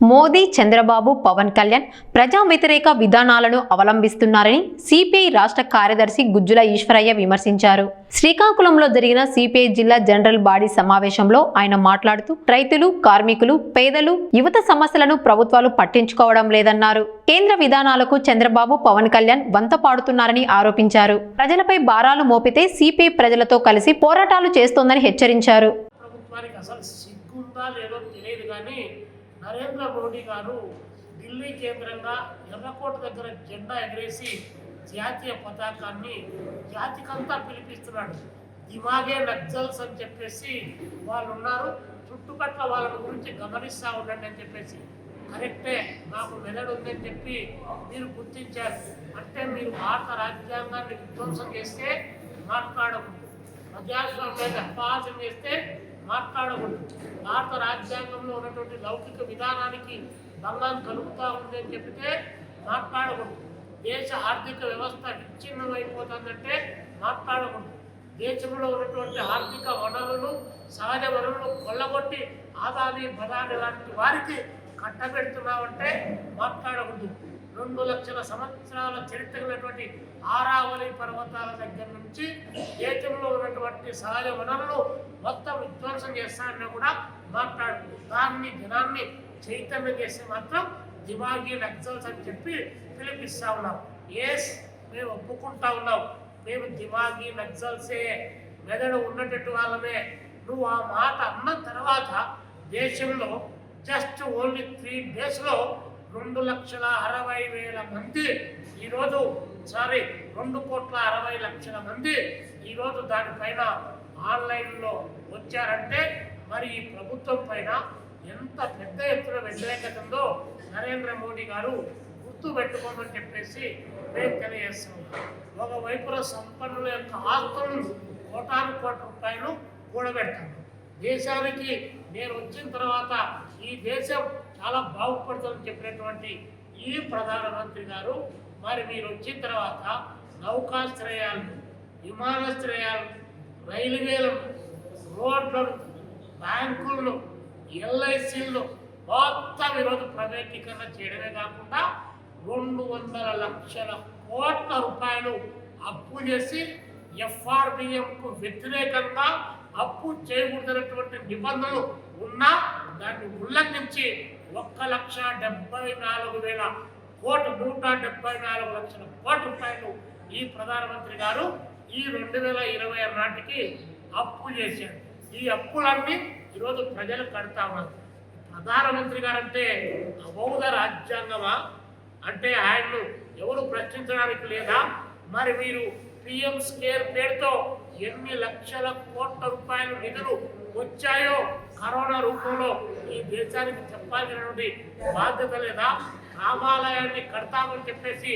మోదీ, చంద్రబాబు, పవన్ కళ్యాణ్ ప్రజా వ్యతిరేక విధానాలను అవలంబిస్తున్నారని సిపిఐ రాష్ట్ర కార్యదర్శి గుజ్జుల ఈశ్వరయ్య విమర్శించారు. శ్రీకాకుళంలో జరిగిన సిపిఐ జిల్లా జనరల్ బాడీ సమావేశంలో ఆయన మాట్లాడుతూ రైతులు, కార్మికులు, పేదలు, యువత సమస్యలను ప్రభుత్వాలు పట్టించుకోవడం లేదన్నారు. కేంద్ర విధానాలకు చంద్రబాబు, పవన్ కళ్యాణ్ వంత పాడుతున్నారని ఆరోపించారు. ప్రజలపై భారాలు మోపితే సిపిఐ ప్రజలతో కలిసి పోరాటాలు చేస్తోందని హెచ్చరించారు. నరేంద్ర మోడీ గారు ఢిల్లీ కేంద్రంగా ఎర్రకోట దగ్గర జెండా ఎగరేసి జాతీయ పతాకాన్ని జాతికంతా పిలిపిస్తున్నాడు. దిమాగే నక్సల్స్ అని చెప్పేసి వాళ్ళు ఉన్నారు, చుట్టుపక్కల వాళ్ళ గురించి గమనిస్తూ ఉండండి అని చెప్పేసి. కరెక్టే, నాకు మెదడు ఉందని చెప్పి మీరు గుర్తించారు. అంటే మీరు భారత రాజ్యాంగాన్ని విధ్వంసం చేస్తే మాట్లాడకూడదు, ప్రజాస్వామ్యాన్ని అపహాస్యం చేస్తే మాట్లాడకూడదు, భారత రాజ్యాంగంలో ఉన్నటువంటి లౌకిక విధానానికి భంగం కలుగుతూ ఉంది అని చెప్తే మాట్లాడకూడదు, దేశ ఆర్థిక వ్యవస్థ విచ్ఛిన్నమైపోతుందంటే మాట్లాడకూడదు, దేశంలో ఉన్నటువంటి ఆర్థిక వనరులు, సహజ వనరులు కొల్లగొట్టి ఆదాని బదాని లాంటి వారికి కట్టబెడుతున్నామంటే మాట్లాడకూడదు. 2 లక్షల సంవత్సరాల చరిత్ర ఉన్నటువంటి ఆరావళి పర్వతాల దగ్గర నుంచి దేశంలో ఉన్నటువంటి సహజ వనరులు మొత్తం విధ్వంసం చేస్తానని కూడా మాట్లాడుతుంది. దాన్ని జనాన్ని చైతన్యం చేస్తే మాత్రం దిమాగి నక్సల్స్ అని చెప్పి పిలిపిస్తా ఉన్నాం. ఎస్, మేము ఒప్పుకుంటా ఉన్నాం, మేము దిమాగి నక్సల్సే, మెదడు ఉన్నటువంటి వాళ్ళమే. నువ్వు ఆ మాట అన్న తర్వాత దేశంలో జస్ట్ ఓన్లీ 3 daysలో 2,60,000 మంది ఈరోజు 2,60,00,000 మంది ఈరోజు దానిపైన ఆన్లైన్లో వచ్చారంటే మరి ఈ ప్రభుత్వం పైన ఎంత పెద్ద ఎత్తున వ్యతిరేకత ఉందో నరేంద్ర మోడీ గారు గుర్తు పెట్టుకోమని చెప్పేసి మేము తెలియజేస్తున్నాం. ఒకవైపున సంపన్నుల యొక్క ఆస్తులను కోటాను రూపాయలు కూడబెడతాను. దేశానికి నేను వచ్చిన తర్వాత ఈ దేశం చాలా బాగుపడుతుందని చెప్పినటువంటి ఈ ప్రధానమంత్రి గారు మరి మీరు వచ్చిన తర్వాత నౌకాశ్రయాలను, విమానాశ్రయాలను, రైల్వేలను, రోడ్లను, బ్యాంకులను, ఎల్ఐసీలను మొత్తం ఈరోజు ప్రైవేటీకరణ చేయడమే కాకుండా 200 లక్షల కోట్ల రూపాయలు అప్పు చేసి ఎఫ్ఆర్బిఎంకు వ్యతిరేకంగా అప్పు చేయకూడదన్నటువంటి నిబంధనలు ఉన్నా దాన్ని ఉల్లంఘించి 1,74,000 కోట్లు, 174 లక్షల కోట్ల రూపాయలు ఈ ప్రధానమంత్రి గారు ఈ 2026 నాటికి అప్పు చేశారు. ఈ అప్పులన్నీ ఈరోజు ప్రజలు కడతా ఉన్నారు. ప్రధానమంత్రి గారంటే అబౌధ రాజ్యాంగమా? అంటే ఆయన్ను ఎవరు ప్రశ్నించడానికి లేదా? మరి మీరు పిఎం స్కేర్ పేరుతో ఎన్ని లక్షల కోట్ల రూపాయల నిధులు వచ్చాయో కరోనా రూపంలో ఈ దేశానికి చెప్పాల్సినటువంటి బాధ్యత లేదా? రామాలయాన్ని కడతామని చెప్పేసి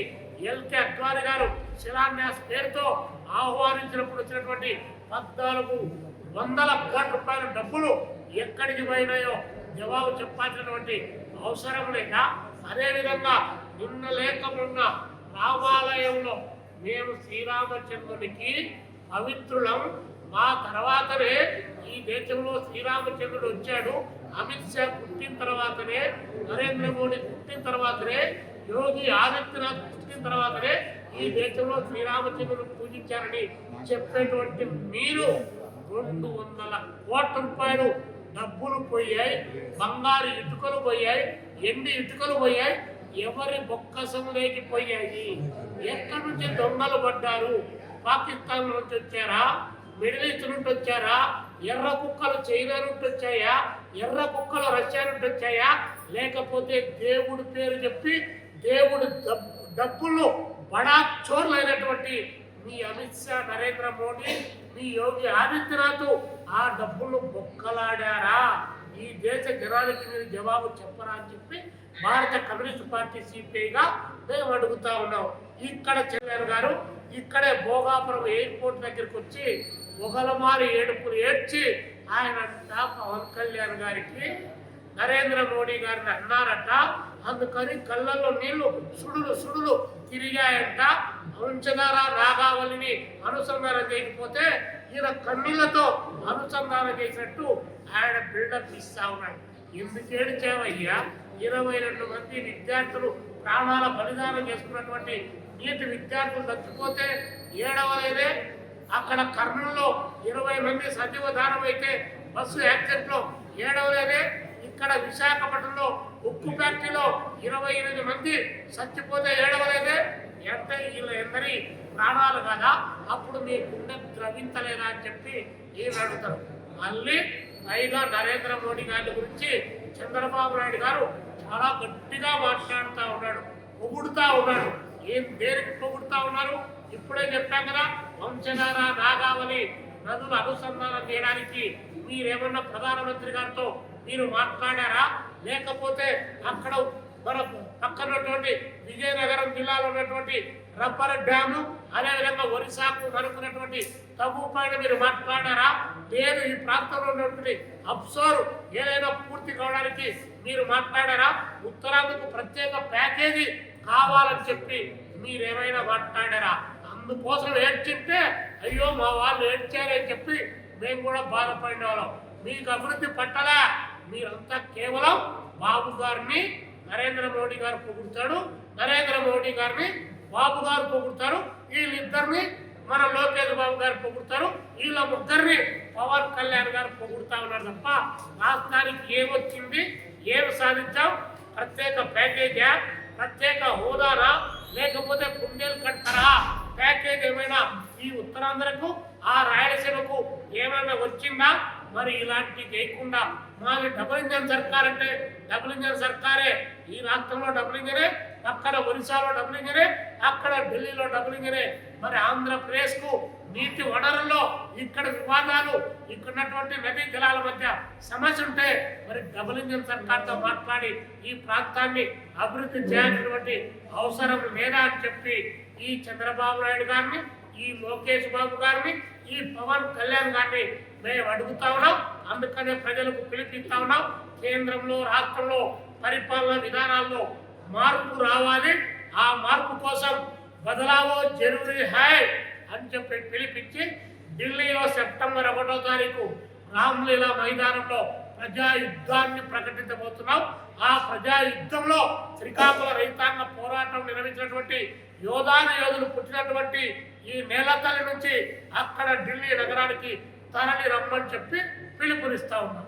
ఎల్కే అద్వానీ గారు శిలాన్యాస పేరుతో ఆహ్వానించినప్పుడు వచ్చినటువంటి 1,400 కోట్ల రూపాయల డబ్బులు ఎక్కడికి పోయినాయో జవాబు చెప్పాల్సినటువంటి అవసరం లేక, అదేవిధంగా నిన్న లేక మొన్న రామాలయంలో మేము శ్రీరామచంద్రునికి పవిత్రులం, మా తర్వాతనే ఈ దేశంలో శ్రీరామచంద్రుడు వచ్చాడు, అమిత్ షా పుట్టిన తర్వాతనే, నరేంద్ర మోడీ పుట్టిన తర్వాతనే, యోగి ఆదిత్యనాథ్ పుట్టిన తర్వాతనే ఈ దేశంలో శ్రీరామచంద్రుడు పూజించారని చెప్పేటువంటి మీరు 200 కోట్ల రూపాయలు డబ్బులు పోయాయి, బంగారు ఇటుకలు పోయాయి, ఎండి ఇటుకలు పోయాయి, ఎవరి బొక్కసంలోకి పోయాయి? ఎక్కడి నుంచి దొంగలు పడ్డారు? పాకిస్తాన్ నుంచి వచ్చారా? మిడిల్ ఈస్ట్ నుండి వచ్చారా? ఎర్ర కుక్కలు చైనా నుండి వచ్చాయా? ఎర్ర కుక్కలు రష్యా నుండి వచ్చాయా? లేకపోతే దేవుడి పేరు చెప్పి దేవుడు డబ్బులు బడా చోర్లైనటువంటి మీ అమిత్ షా, నరేంద్ర మోడీ, మీ యోగి ఆదిత్యనాథ్ ఆ డబ్బులు బొక్కలాడారా? ఈ దేశ జనానికి మీరు జవాబు చెప్పరా అని చెప్పి భారత కమ్యూనిస్ట్ పార్టీ సిపిఐగా మేము అడుగుతా ఉన్నాం. ఇక్కడ చంద్రబాబు గారు ఇక్కడే భోగాపురం ఎయిర్పోర్ట్ దగ్గరికి వచ్చి ఒకలమారి ఏడుపులు ఏడ్చి ఆయన పవన్ కళ్యాణ్ గారికి, నరేంద్ర మోడీ గారిని అన్నారట, అందుకని కళ్ళల్లో నీళ్లు సుడులు తిరిగాయంట. వంశధార నాగావళిని అనుసంధానం చేయకపోతే ఈయన కన్నీళ్లతో అనుసంధానం చేసినట్టు ఆయన బిల్డప్ ఇస్తా ఉన్నాడు. ఎందుకు ఏడిచావయ్యా? 22 మంది విద్యార్థులు ప్రాణాల బలిదానం చేసుకున్నటువంటి నీటి విద్యార్థులు చచ్చిపోతే ఏడవలేదే. అక్కడ కర్నూలులో 20 మంది సజీవ దానం అయితే బస్సు యాక్సిడెంట్లో ఏడవలేదే. ఇక్కడ విశాఖపట్నంలో ఉక్కు ఫ్యాక్టరీలో 28 మంది చచ్చిపోతే ఏడవలేదే. అంటే వీళ్ళు ఎందరి ప్రాణాలు కదా, అప్పుడు మీ గుండె ద్రవించలేదా అని చెప్పి ఈయన అడుగుతారు. మళ్ళీ పైగా నరేంద్ర మోడీ గారి గురించి చంద్రబాబు నాయుడు గారు చాలా గట్టిగా మాట్లాడుతూ ఉన్నాడు, పొగుడుతూ ఉన్నాడు. దేనికి పొగుడుతూ ఉన్నారు? ఇప్పుడే చెప్పాం కదా, వంశధార నాగావళి నదులు అనుసంధానం చేయడానికి మీరేమన్నా ప్రధానమంత్రి గారితో మీరు మాట్లాడారా? లేకపోతే అక్కడ మన పక్కనటువంటి విజయనగరం జిల్లాలో ఉన్నటువంటి రబ్బర్ డ్యాము, అదేవిధంగా ఒరిస్సాకు అనుకున్నటువంటి తగు పైన మీరు మాట్లాడారా? లేదు, ఈ ప్రాంతంలో ఉన్నటువంటి అప్సోర్ ఏదైనా పూర్తి కావడానికి మీరు మాట్లాడారా? ఉత్తరాంధ్రకు ప్రత్యేక ప్యాకేజీ కావాలని చెప్పి మీరేమైనా మాట్లాడారా? అందుకోసం ఏడ్చింటే అయ్యో మా వాళ్ళు ఏడ్చారని చెప్పి మేము కూడా బాధపడిన వాళ్ళం. మీకు అభివృద్ధి పట్టలా. మీరంతా కేవలం బాబు గారిని నరేంద్ర మోడీ గారు పొగుడుతాడు, నరేంద్ర మోడీ గారిని బాబు గారు పొగుడుతారు, వీళ్ళిద్దరిని మన లోకేష్ బాబు గారు పొగుడుతారు, వీళ్ళ ముగ్గురిని పవన్ కళ్యాణ్ గారు పొగుడుతా ఉన్నారు తప్ప రాష్ట్రానికి ఏమొచ్చింది, ఏమి సాధించాం? ప్రత్యేక ప్యాకేజా, ప్రత్యేక హోదానా, లేకపోతే బుందేల్ఖండ్ తరహా ప్యాకేజ్ ఏమైనా ఈ ఉత్తరాంధ్రకు ఆ రాయలసీమకు ఏమైనా వచ్చిందా? మరి ఇలాంటి చేయకుండా మాది డబుల్ ఇంజన్ సర్కార్ అంటే డబుల్ ఇంజన్ సర్కారే. ఈ రాష్ట్రంలో డబుల్ ఇంజనే, అక్కడ ఒరిస్సాలో డబుల్ ఇంజనే, అక్కడ ఢిల్లీలో డబుల్ ఇంజనే. మరి ఆంధ్రప్రదేశ్కు నీటి వనరుల్లో ఇక్కడ వివాదాలు, ఇక్కడున్నటువంటి నదీ జలాల మధ్య సమస్య ఉంటే మరి డబుల్ ఇంజన్ సర్కార్తో మాట్లాడి ఈ ప్రాంతాన్ని అభివృద్ధి చేయాల్సినటువంటి అవసరం లేదా అని చెప్పి ఈ చంద్రబాబు నాయుడు గారిని, ఈ లోకేష్ బాబు గారిని, ఈ పవన్ కళ్యాణ్ గారిని మేము అడుగుతా ఉన్నాం. అందుకనే ప్రజలకు పిలిపిస్తా ఉన్నాం. కేంద్రంలో రాష్ట్రంలో పరిపాలన విధానాల్లో మార్పు రావాలి. ఆ మార్పు కోసం బదలావో జరూరీ హై అని చెప్పి పిలిపించి ఢిల్లీలో సెప్టెంబర్ 1వ తారీఖు రామ్లీలా మైదానంలో ప్రజాయుద్ధాన్ని ప్రకటించబోతున్నాం. ఆ ప్రజాయుద్ధంలో శ్రీకాకుళం రైతాంగ పోరాటం నిర్వహించినటువంటి యోధులు పుట్టినటువంటి ఈ నేలతల్లి నుంచి అక్కడ ఢిల్లీ నగరానికి తరలి రమ్మని చెప్పి పిలుపునిస్తా ఉన్నాం.